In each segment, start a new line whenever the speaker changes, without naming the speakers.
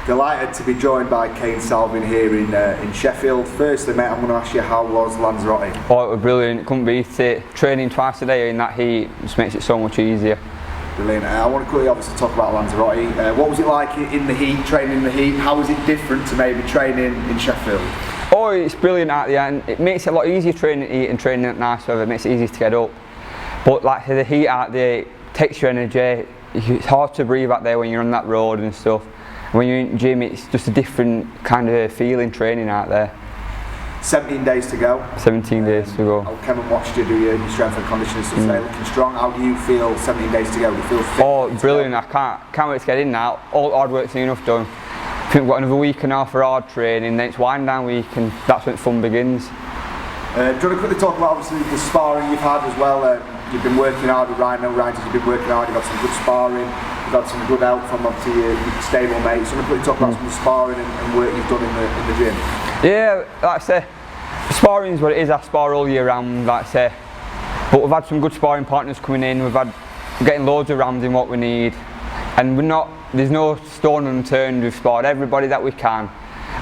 Delighted to be joined by Salvin here in Sheffield. Firstly, mate, I'm going to ask you, how was Lanzarote?
Oh, it was brilliant. Couldn't beat it. Training twice a day in that heat just makes it so much easier.
Brilliant. I want to quickly obviously talk about Lanzarote. What was it like in the heat, training in the heat? How was it different to maybe training in Sheffield?
Oh, it's brilliant at the end. It makes it a lot easier training at heat and training at nice weather. It makes it easy to get up. But like the heat out there, it takes your energy. It's hard to breathe out there when you're on that road and stuff. When you're in the gym, it's just a different kind of feeling training out there.
17 days to go.
17 days to go.
I came and watched you do your strength and conditioning stuff today, looking strong. How do you feel 17 days to go? Do you feel fit?
Oh, brilliant. I can't wait to get in now. All hard work's enough done. I think we've got another week and a half for hard training, then it's wind down week and that's when fun begins.
Do you want to quickly talk about obviously the sparring you've had as well? You've been working hard with Rhino, you've been working hard, you've got some good sparring, you've had some good help from obviously your stable mates. So I'm going to talk about some of the sparring and work you've done in the gym.
Yeah, like I say, sparring is what it is. I spar all year round, like I say. But we've had some good sparring partners coming in, we're getting loads of rounds in what we need. And there's no stone unturned, we've sparred everybody that we can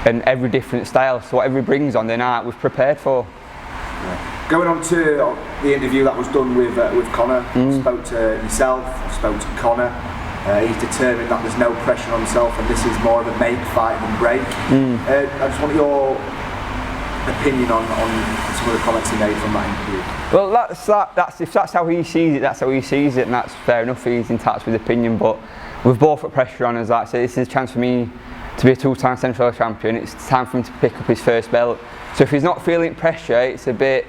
and every different style. So whatever he brings on the night, we've prepared for.
Yeah. Going on to the interview that was done with Connor, spoke to yourself, spoke to Connor. He's determined that there's no pressure on himself and this is more of a make fight than break. I just want your opinion on some of the comments he made from that interview.
Well, if that's how he sees it, that's how he sees it, and that's fair enough. He's in touch with opinion, but we've both put pressure on us. Like I say, this is a chance for me to be a two-time Central champion. It's time for him to pick up his first belt. So if he's not feeling pressure, it's a bit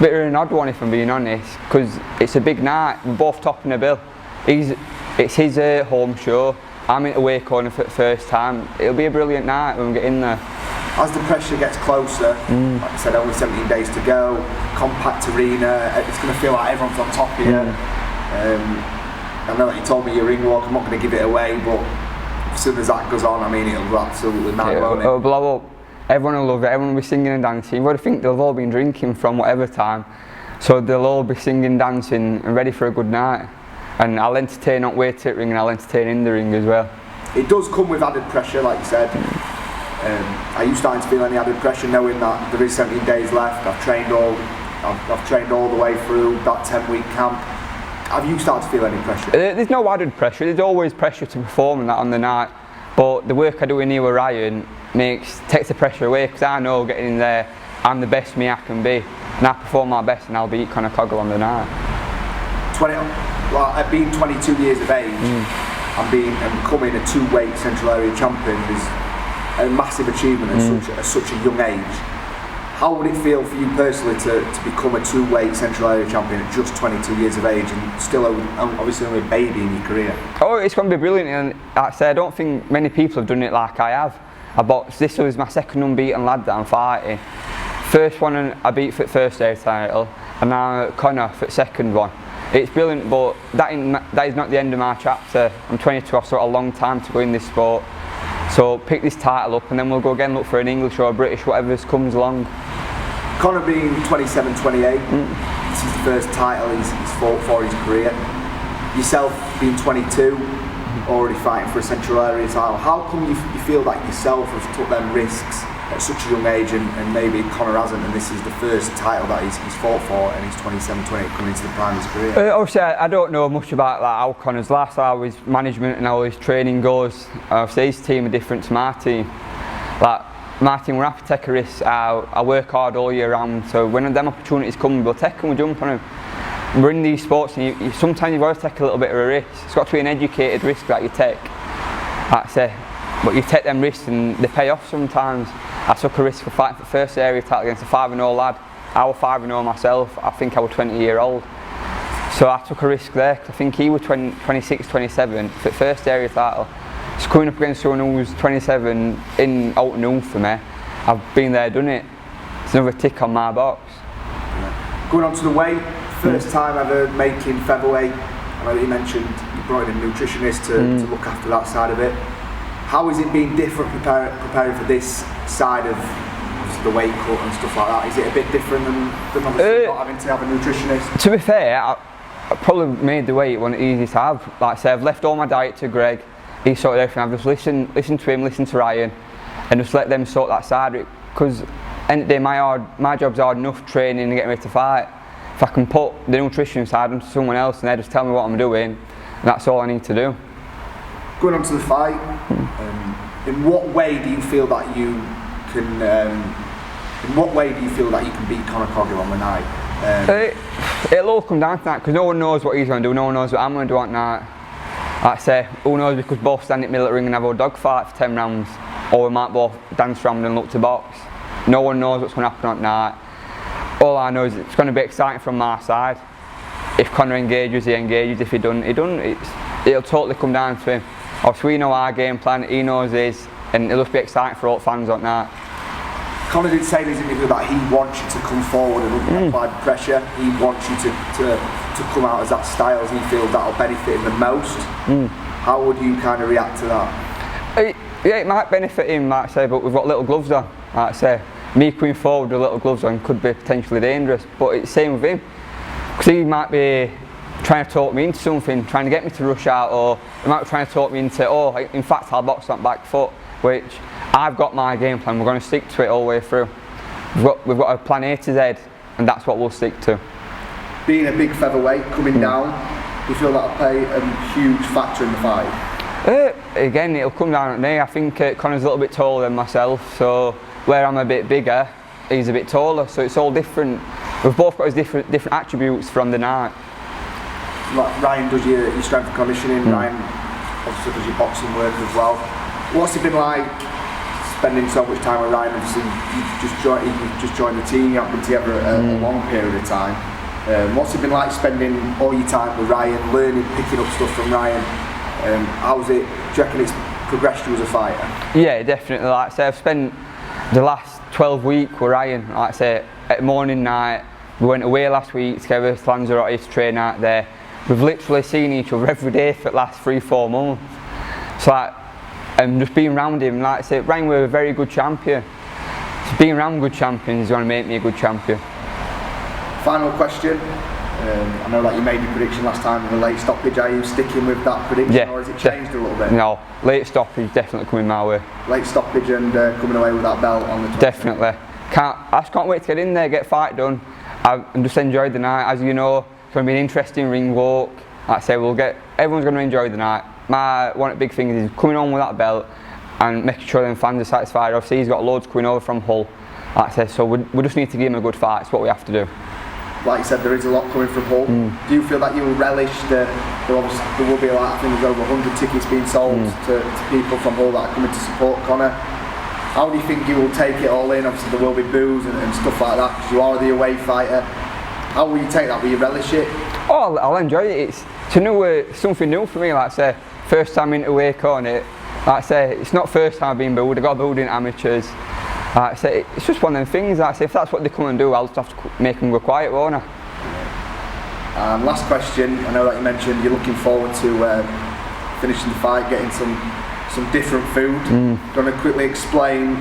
of an odd one if I'm being honest, because it's a big night. We're both topping the bill. It's his home show. I'm in away corner for the first time. It'll be a brilliant night when we get in there.
As the pressure gets closer, like I said, only 17 days to go, compact arena, it's going to feel like everyone's on top of you. I know that you told me your ring walk, I'm not going to give it away, but as soon as that goes on, I mean, it'll go absolutely mad, won't it?
It'll blow up. Everyone will love it, everyone will be singing and dancing. You've got to think they'll have all been drinking from whatever time, so they'll all be singing, dancing and ready for a good night. And I'll entertain on way to the ring and I'll entertain in the ring as well. It
does come with added pressure, like you said. Are you starting to feel any added pressure knowing that there is 17 days left? I've trained all the way through that 10-week camp. Have you started to feel any pressure?
There's no added pressure. There's always pressure to perform and that on the night. But the work I do in here with Ryan takes the pressure away, because I know getting in there, I'm the best me I can be, and I perform my best, and I'll beat Conor Coggle on the night.
I've been 22 years of age, and becoming a two-weight Central Area champion is a massive achievement at such a young age. How would it feel for you personally to become a two-weight Central Area champion at just 22 years of age and still obviously only a baby in your career? Oh,
it's going to be brilliant, and like I say, I don't think many people have done it like I have. This was my second unbeaten lad that I'm fighting. First one I beat for the first area title, and now Connor for the second one. It's brilliant, but that is not the end of my chapter. I'm 22, I've still got a long time to go in this sport. So pick this title up and then we'll go again, look for an English or a British, whatever comes along.
Connor being 27, 28, this is the first title he's fought for his career. Yourself being 22, already fighting for a Central Area title. How come you feel like yourself have took them risks at such a young age and maybe Connor hasn't, and this is the first title that he's fought for and he's 27, 28 coming into the prime of his career?
Obviously I don't know much about how Connor's lifestyle, his management and how his training goes. Obviously his team are different to my team. My team, we're happy to take a risk. I work hard all year round, so when them opportunities come, we'll take them, we'll jump on them. We're in these sports and sometimes you've got to take a little bit of a risk. It's got to be an educated risk that you take. Like I say, but you take them risks and they pay off sometimes. I took a risk for fighting for the first area title against a 5-0 lad. I was 5-0 myself, I think I was 20-year-old. So I took a risk there, because I think he was 26, 27 for the first area title. So coming up against someone who was 27 in out and for me, I've been there, done it. It's another tick on my box.
Going on to the weight, first time ever making featherweight. I know you mentioned you brought in a nutritionist to look after that side of it. How has it been different preparing for this side of the weight cut and stuff like that? Is it a bit different than obviously not having to have a nutritionist?
To be fair, I probably made the weight one easy to have. Like I say, I've left all my diet to Greg. he sorted everything. I've just listened to him, listened to Ryan, and just let them sort that side of it. Because end of the day, my job's hard enough training and getting ready to fight. If I can put the nutrition side onto someone else and they just tell me what I'm doing, that's all I need to do.
Going on to the fight, in what way do you feel that you can? In what way do you feel that you can beat Conor Coghill on the night?
It'll all come down to that, because no one knows what he's going to do, no one knows what I'm going to do at night. Like I say, who knows, we could both stand in the middle of the ring and have a dog fight for 10 rounds, or we might both dance around and look to box. No one knows what's going to happen at night. All I know is it's going to be exciting from my side. If Conor engages, he engages. If he doesn't, he doesn't. It'll totally come down to him. Obviously, we know our game plan, he knows his, and it'll just be exciting for all fans at night.
Conor did say in his interview that he wants you to come forward and apply pressure. He wants you to come out as that style, as he feels that'll benefit him the most. How would you kind of react to that?
Yeah, it might benefit him, like I say, but we've got little gloves on. Like I say, me coming forward with little gloves on could be potentially dangerous, but it's the same with him. Because he might be trying to talk me into something, trying to get me to rush out, or he might be trying to talk me into, oh, in fact, I'll box that back foot, which I've got my game plan. We're going to stick to it all the way through. We've got a plan A to Z, and that's what we'll stick to.
Being a big featherweight coming down, do you feel that'll play a huge factor in the fight?
Again, it'll come down at me. I think Conor's a little bit taller than myself, so where I'm a bit bigger, he's a bit taller, so it's all different. We've both got his different attributes from the night.
Like Ryan does your strength and conditioning, Ryan obviously does your boxing work as well. What's it been like spending so much time with Ryan? Obviously, you've just joined the team, you haven't been together a long period of time. What's it been like spending all your time with Ryan, learning, picking up stuff from Ryan? How's it, do you reckon it's progressed you as a fighter?
Yeah, definitely. Like I say, I've spent the last 12 weeks with Ryan. Like I say, at morning, night, we went away last week together to Lanzarote to train out there. We've literally seen each other every day for the last 3-4 months. So like, just being around him, like I say, Ryan was a very good champion. So being around good champions is going to make me a good champion.
Final question. I know that you made your prediction last time with a late stoppage. Are you sticking with that prediction, or has it changed a little bit?
No, late stoppage definitely coming my way.
Late stoppage and coming away with that belt on the 20th.
Definitely. I just can't wait to get in there, get fight done. I've just enjoyed the night. As you know, it's going to be an interesting ring walk. Like I say, everyone's going to enjoy the night. One of the big things is coming on with that belt and making sure them fans are satisfied. Obviously, he's got loads coming over from Hull. Like I said, so we just need to give him a good fight. It's what we have to do.
Like you said, there is a lot coming from Hull. Do you feel that you will relish there will be a lot, I think there's over 100 tickets being sold to people from Hull that are coming to support Conor. How do you think you will take it all in? Obviously there will be boos and stuff like that, because you are the away fighter. How will you take that? Will you relish it?
Oh, I'll enjoy it. It's something new for me. Like I say, first time into away corner. Like I say, it's not first time I've been booed. I got booed in amateurs. Like I say, it's just one of them things. Like I say, if that's what they come and do, I'll just have to make them go quiet, won't I?
Last question. I know that you mentioned you're looking forward to finishing the fight, getting some different food. Do you want to quickly explain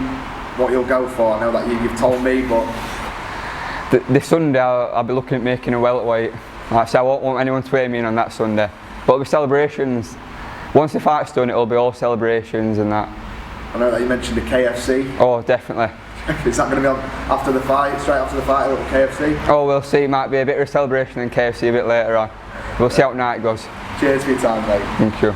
what you'll go for? I know that you've told me, but
this Sunday I'll be looking at making a welterweight. Like I say, I won't want anyone to weigh me in on that Sunday. But it'll be celebrations. Once the fight's done, it'll be all celebrations and that.
I know that you mentioned the KFC.
Oh, definitely.
Is that going to be on after the fight, straight after the fight, a little KFC?
Oh, we'll see. It might be a bit of a celebration and KFC a bit later on. We'll see how the night goes.
Cheers for your time, mate.
Thank you.